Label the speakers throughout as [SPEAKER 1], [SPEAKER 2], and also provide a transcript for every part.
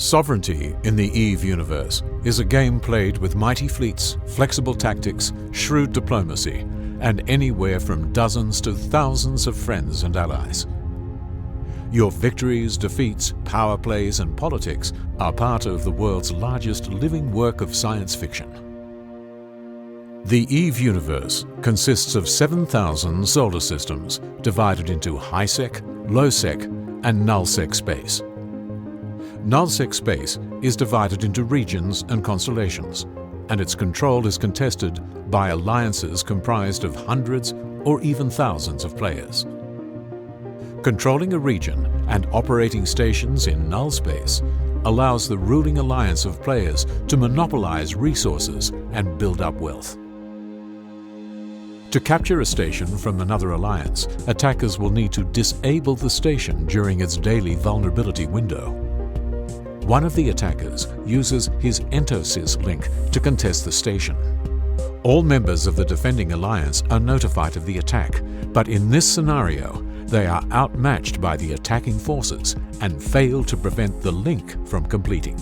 [SPEAKER 1] Sovereignty in the EVE universe is a game played with mighty fleets, flexible tactics, shrewd diplomacy, and anywhere from dozens to thousands of friends and allies. Your victories, defeats, power plays, and politics are part of the world's largest living work of science fiction. The EVE universe consists of 7,000 solar systems divided into high-sec, low-sec, and null-sec space. Null-sec space is divided into regions and constellations, and its control is contested by alliances comprised of hundreds or even thousands of players. Controlling a region and operating stations in null space allows the ruling alliance of players to monopolize resources and build up wealth. To capture a station from another alliance, attackers will need to disable the station during its daily vulnerability window. One of the attackers uses his entosys link to contest the station. All members of the defending alliance are notified of the attack, but in this scenario, they are outmatched by the attacking forces and fail to prevent the link from completing.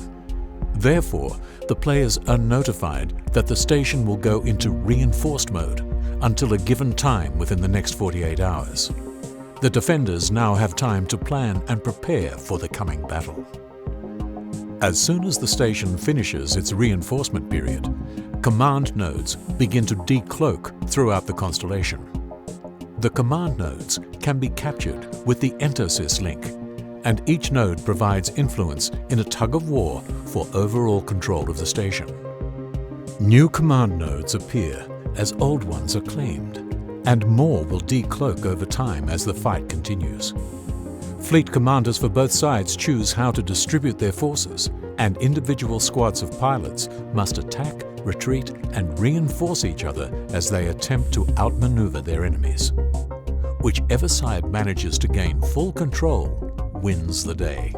[SPEAKER 1] Therefore, the players are notified that the station will go into reinforced mode until a given time within the next 48 hours. The defenders now have time to plan and prepare for the coming battle. As soon as the station finishes its reinforcement period, command nodes begin to decloak throughout the constellation. The command nodes can be captured with the entosys link, and each node provides influence in a tug-of-war for overall control of the station. New command nodes appear as old ones are claimed, and more will decloak over time as the fight continues. Fleet commanders for both sides choose how to distribute their forces, and individual squads of pilots must attack, retreat, and reinforce each other as they attempt to outmaneuver their enemies. Whichever side manages to gain full control wins the day.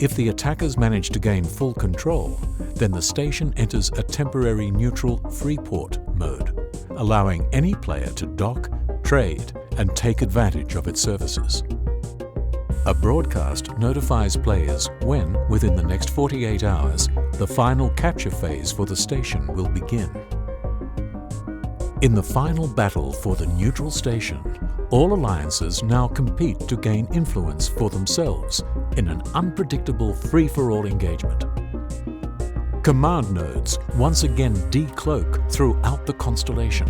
[SPEAKER 1] If the attackers manage to gain full control, then the station enters a temporary neutral free-port mode, allowing any player to dock, trade, and take advantage of its services. A broadcast notifies players when, within the next 48 hours, the final capture phase for the station will begin. In the final battle for the neutral station, all alliances now compete to gain influence for themselves in an unpredictable free-for-all engagement. Command nodes once again decloak throughout the constellation,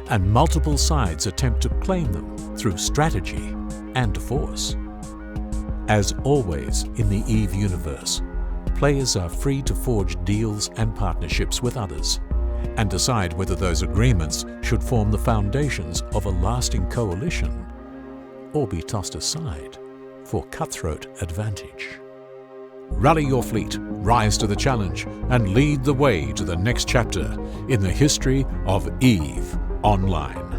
[SPEAKER 1] and multiple sides attempt to claim them through strategy and force. As always in the EVE universe, players are free to forge deals and partnerships with others, and decide whether those agreements should form the foundations of a lasting coalition or be tossed aside for cutthroat advantage. Rally your fleet, rise to the challenge, and lead the way to the next chapter in the history of EVE Online.